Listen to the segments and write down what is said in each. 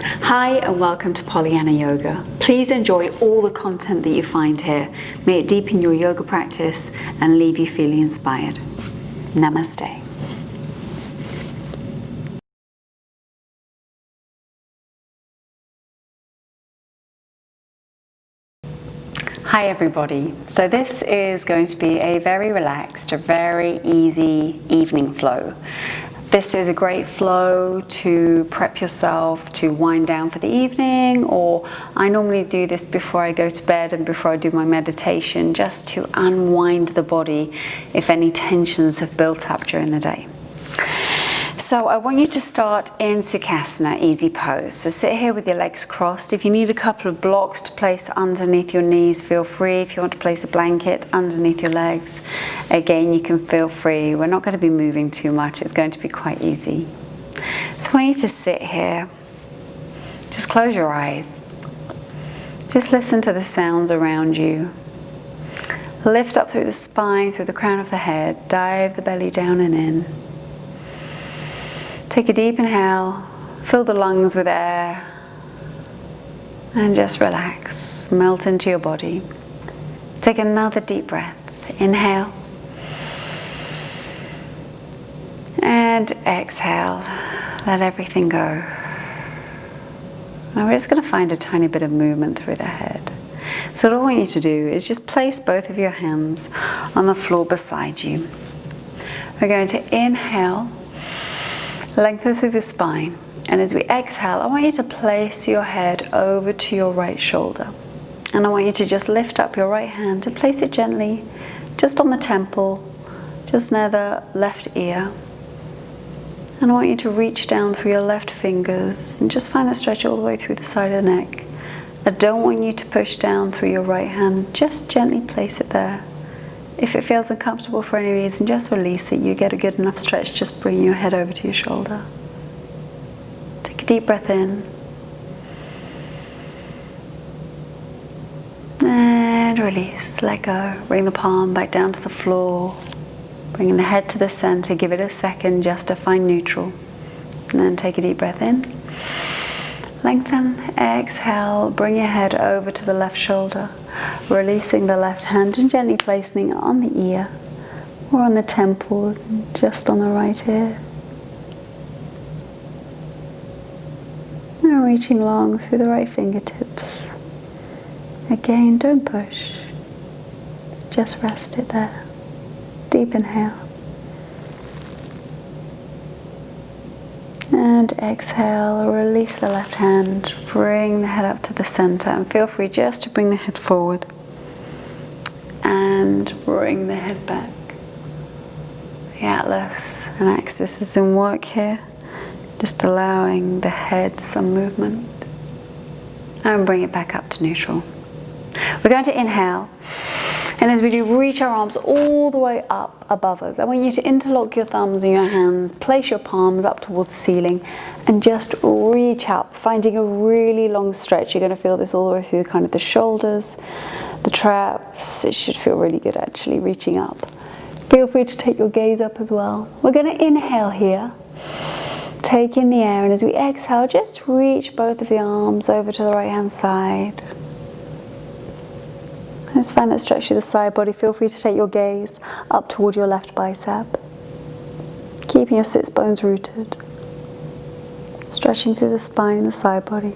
Hi and welcome to Pollyanna Yoga. Please enjoy all the content that you find here. May it deepen your yoga practice and leave you feeling inspired. Namaste. Hi everybody. So this is going to be a very relaxed, a very easy evening flow. This is a great flow to prep yourself to wind down for the evening, or I normally do this before I go to bed and before I do my meditation, just to unwind the body if any tensions have built up during the day. So I want you to start in Sukhasana, easy pose. So sit here with your legs crossed. If you need a couple of blocks to place underneath your knees, feel free. If you want to place a blanket underneath your legs, again, you can feel free. We're not going to be moving too much. It's going to be quite easy. So I want you to sit here. Just close your eyes. Just listen to the sounds around you. Lift up through the spine, through the crown of the head. Dive the belly down and in. Take a deep inhale, fill the lungs with air, and just relax, melt into your body. Take another deep breath. Inhale, and exhale. Let everything go. Now we're just going to find a tiny bit of movement through the head. So what I want you to do is just place both of your hands on the floor beside you. We're going to inhale, lengthen through the spine, and as we exhale, I want you to place your head over to your right shoulder, and I want you to just lift up your right hand and place it gently just on the temple, just near the left ear, and I want you to reach down through your left fingers and just find that stretch all the way through the side of the neck. I don't want you to push down through your right hand, just gently place it there. If it feels uncomfortable for any reason, just release it. You get a good enough stretch, just bring your head over to your shoulder. Take a deep breath in. And release, let go. Bring the palm back down to the floor. Bringing the head to the center, give it a second just to find neutral. And then take a deep breath in. Lengthen, exhale, bring your head over to the left shoulder, releasing the left hand and gently placing it on the ear or on the temple, just on the right ear. Now reaching long through the right fingertips. Again, don't push, just rest it there. Deep inhale. And exhale, release the left hand, bring the head up to the center, and feel free just to bring the head forward and bring the head back. The atlas and axis is in work here, just allowing the head some movement, and bring it back up to neutral. We're going to inhale, and as we do, reach our arms all the way up above us. I want you to interlock your thumbs in your hands, place your palms up towards the ceiling, and just reach up, finding a really long stretch. You're going to feel this all the way through kind of the shoulders, the traps. It should feel really good actually, reaching up. Feel free to take your gaze up as well. We're going to inhale here, take in the air, and as we exhale, just reach both of the arms over to the right hand side. Just find that stretch through the side body. Feel free to take your gaze up toward your left bicep, keeping your sits bones rooted, stretching through the spine and the side body.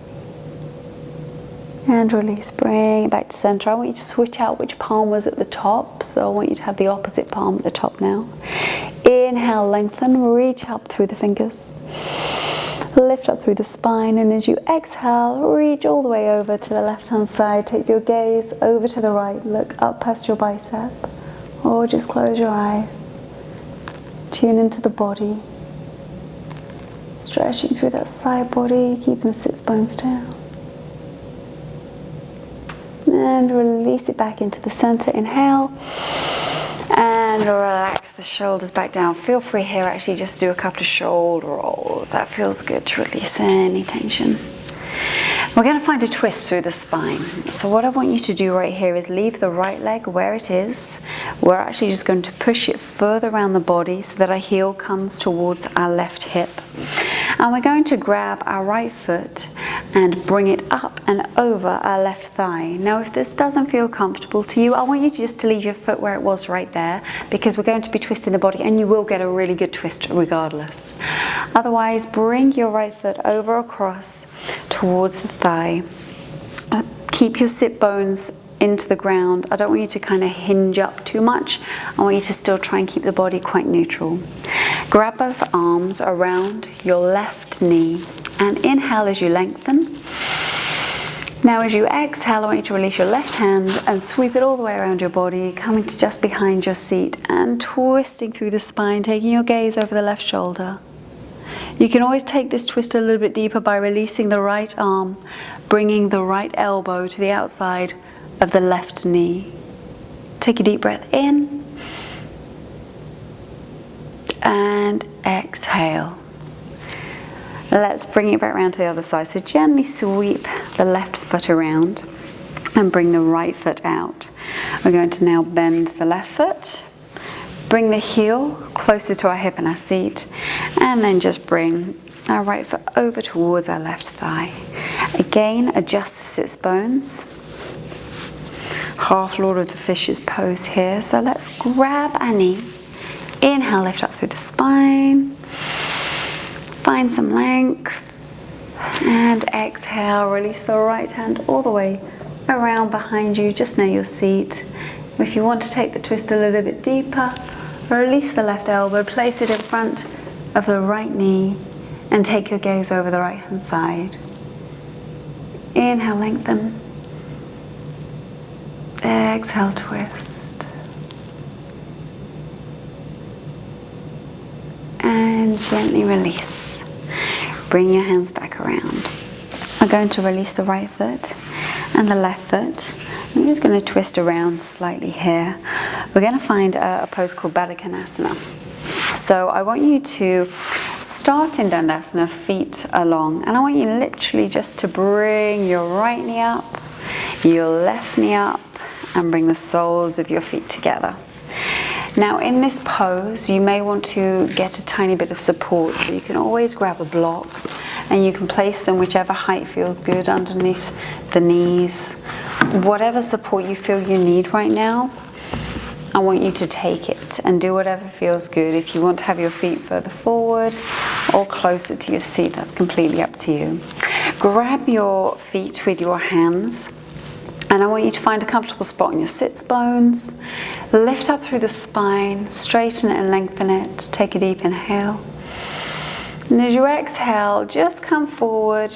And release, bring it back to center. I want you to switch out which palm was at the top, so I want you to have the opposite palm at the top now. Inhale, lengthen, reach up through the fingers. Lift up through the spine, and as you exhale, reach all the way over to the left hand side. Take your gaze over to the right, look up past your bicep, or just close your eyes. Tune into the body, stretching through that side body, keeping the sits bones down. And release it back into the center. Inhale, and relax the shoulders back down. Feel free here actually just to do a couple of shoulder rolls. That feels good to release any tension. We're going to find a twist through the spine. So what I want you to do right here is leave the right leg where it is. We're actually just going to push it further around the body so that our heel comes towards our left hip. And we're going to grab our right foot and bring it up and over our left thigh. Now if this doesn't feel comfortable to you, I want you just to leave your foot where it was right there, because we're going to be twisting the body and you will get a really good twist regardless. Otherwise, bring your right foot over across towards the thigh. Keep your sit bones into the ground. I don't want you to kind of hinge up too much. I want you to still try and keep the body quite neutral. Grab both arms around your left knee and inhale as you lengthen. Now as you exhale, I want you to release your left hand and sweep it all the way around your body, coming to just behind your seat and twisting through the spine, taking your gaze over the left shoulder. You can always take this twist a little bit deeper by releasing the right arm, bringing the right elbow to the outside of the left knee. Take a deep breath in and exhale. Let's bring it back around to the other side. So gently sweep the left foot around and bring the right foot out. We're going to now bend the left foot, bring the heel closer to our hip and our seat, and then just bring our right foot over towards our left thigh. Again, adjust the sits bones. Half Lord of the Fishes pose here. So let's grab our knee. Inhale, lift up through the spine. Find some length. And exhale, release the right hand all the way around behind you, just near your seat. If you want to take the twist a little bit deeper, release the left elbow, place it in front of the right knee, and take your gaze over the right hand side. Inhale, lengthen. Exhale, twist. And gently release. Bring your hands back around. We're going to release the right foot and the left foot. I'm just going to twist around slightly here. We're going to find a pose called Baddha Konasana. So I want you to start in Dandasana, feet along, and I want you literally just to bring your right knee up, your left knee up, and bring the soles of your feet together. Now in this pose, you may want to get a tiny bit of support, so you can always grab a block and you can place them whichever height feels good underneath the knees. Whatever support you feel you need right now, I want you to take it and do whatever feels good. If you want to have your feet further forward or closer to your seat, that's completely up to you. Grab your feet with your hands, and I want you to find a comfortable spot on your sits bones. Lift up through the spine, straighten it and lengthen it. Take a deep inhale. And as you exhale, just come forward,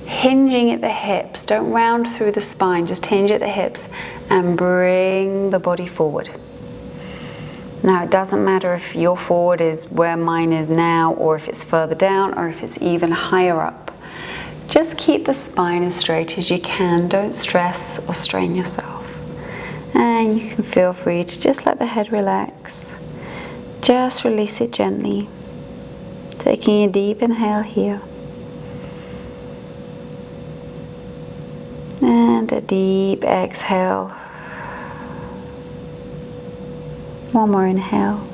hinging at the hips. Don't round through the spine, just hinge at the hips and bring the body forward. Now it doesn't matter if your forward is where mine is now, or if it's further down, or if it's even higher up. Just keep the spine as straight as you can. Don't stress or strain yourself. And you can feel free to just let the head relax. Just release it gently. Taking a deep inhale here. And a deep exhale. One more inhale.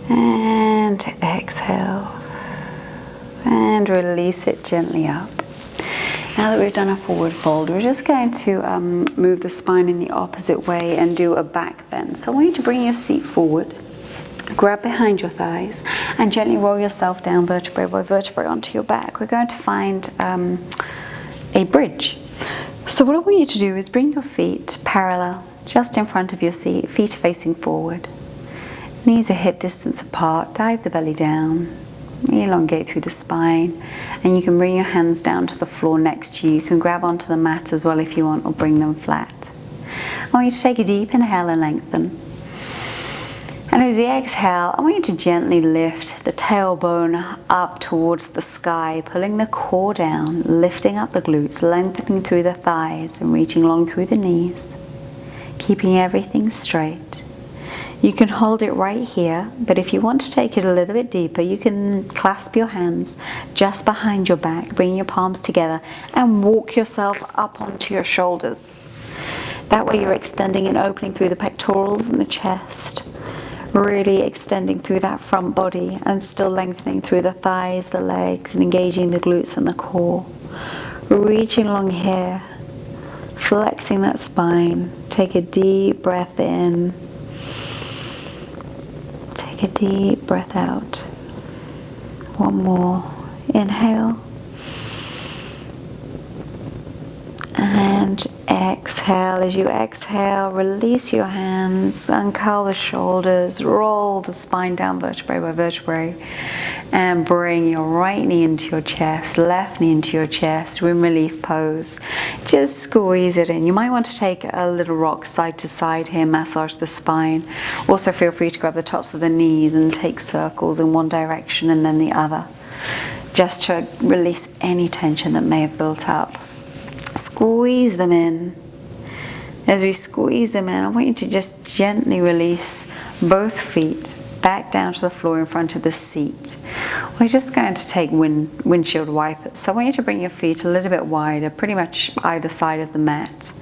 And exhale. And release it gently up. Now that we've done a forward fold, we're just going to move the spine in the opposite way and do a back bend. So I want you to bring your seat forward, grab behind your thighs, and gently roll yourself down vertebrae by vertebrae onto your back. We're going to find a bridge. So what I want you to do is bring your feet parallel, just in front of your seat, feet facing forward. Knees are hip distance apart, dive the belly down. Elongate through the spine, and you can bring your hands down to the floor next to you. You can grab onto the mat as well if you want, or bring them flat. I want you to take a deep inhale and lengthen. And as you exhale, I want you to gently lift the tailbone up towards the sky, pulling the core down, lifting up the glutes, lengthening through the thighs and reaching long through the knees, keeping everything straight. You can hold it right here, but if you want to take it a little bit deeper, you can clasp your hands just behind your back, bring your palms together, and walk yourself up onto your shoulders. That way you're extending and opening through the pectorals and the chest. Really extending through that front body and still lengthening through the thighs, the legs, and engaging the glutes and the core. Reaching along here, flexing that spine. Take a deep breath in. Take a deep breath out. One more. Inhale. And exhale. As you exhale, release your hands, uncurl the shoulders, roll the spine down vertebrae by vertebrae, and bring your right knee into your chest, left knee into your chest, wind relief pose. Just squeeze it in. You might want to take a little rock side to side here, massage the spine. Also feel free to grab the tops of the knees and take circles in one direction and then the other, just to release any tension that may have built up. Squeeze them in. As we squeeze them in, I want you to just gently release both feet back down to the floor in front of the seat. We're just going to take windshield wipers. So I want you to bring your feet a little bit wider, pretty much either side of the mat.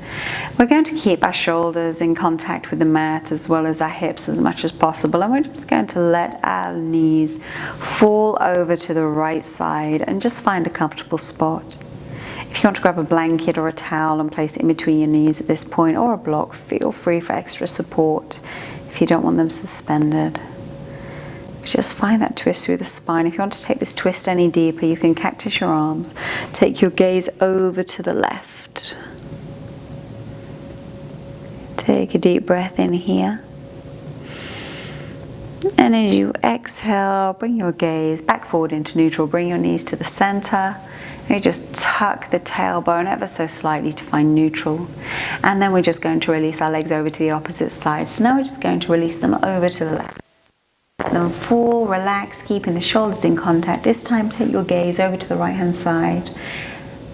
We're going to keep our shoulders in contact with the mat as well as our hips as much as possible. And we're just going to let our knees fall over to the right side and just find a comfortable spot. If you want to grab a blanket or a towel and place it in between your knees at this point, or a block, feel free for extra support if you don't want them suspended. Just find that twist through the spine. If you want to take this twist any deeper, you can cactus your arms. Take your gaze over to the left. Take a deep breath in here. And as you exhale, bring your gaze back forward into neutral. Bring your knees to the center. You just tuck the tailbone ever so slightly to find neutral. And then we're just going to release our legs over to the opposite side. So now we're just going to release them over to the left. Let them fall, relax, keeping the shoulders in contact. This time take your gaze over to the right hand side,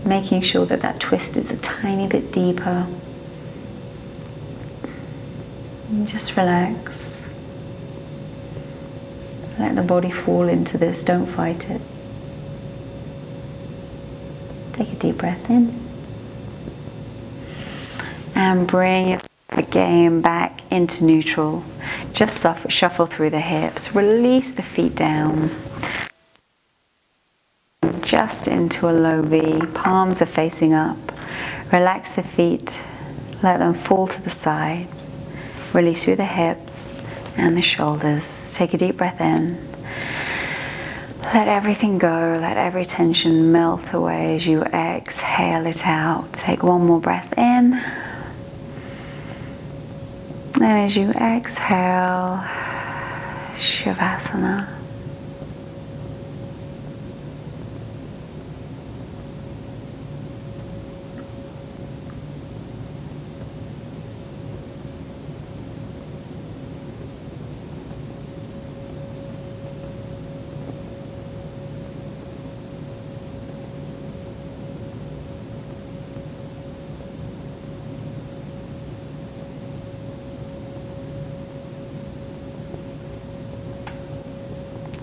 making sure that that twist is a tiny bit deeper. And just relax. Let the body fall into this, don't fight it. Take a deep breath in. And bring it again back into neutral. Just shuffle through the hips. Release the feet down. Just into a low V. Palms are facing up. Relax the feet. Let them fall to the sides. Release through the hips and the shoulders. Take a deep breath in. Let everything go, let every tension melt away as you exhale it out. Take one more breath in. And as you exhale, Shavasana.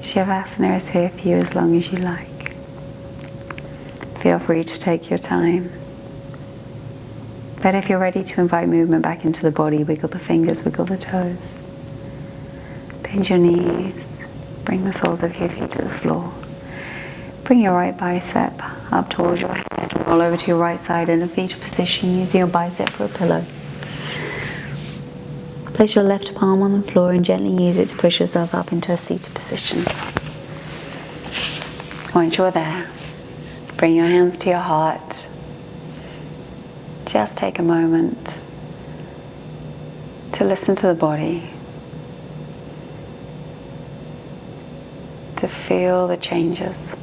Shavasana is here for you as long as you like. Feel free to take your time. But if you're ready to invite movement back into the body, wiggle the fingers, wiggle the toes. Bend your knees. Bring the soles of your feet to the floor. Bring your right bicep up towards your head. Roll over to your right side in a fetal position using your bicep for a pillow. Place your left palm on the floor and gently use it to push yourself up into a seated position. Once you're there, bring your hands to your heart. Just take a moment to listen to the body, to feel the changes.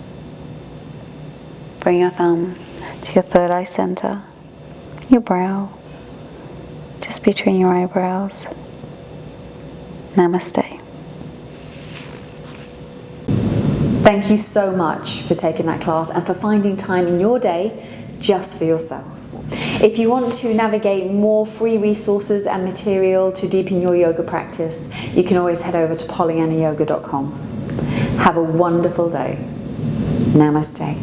Bring your thumb to your third eye center, your brow, just between your eyebrows. Namaste. Thank you so much for taking that class and for finding time in your day just for yourself. If you want to navigate more free resources and material to deepen your yoga practice, you can always head over to pollyannayoga.com. Have a wonderful day. Namaste.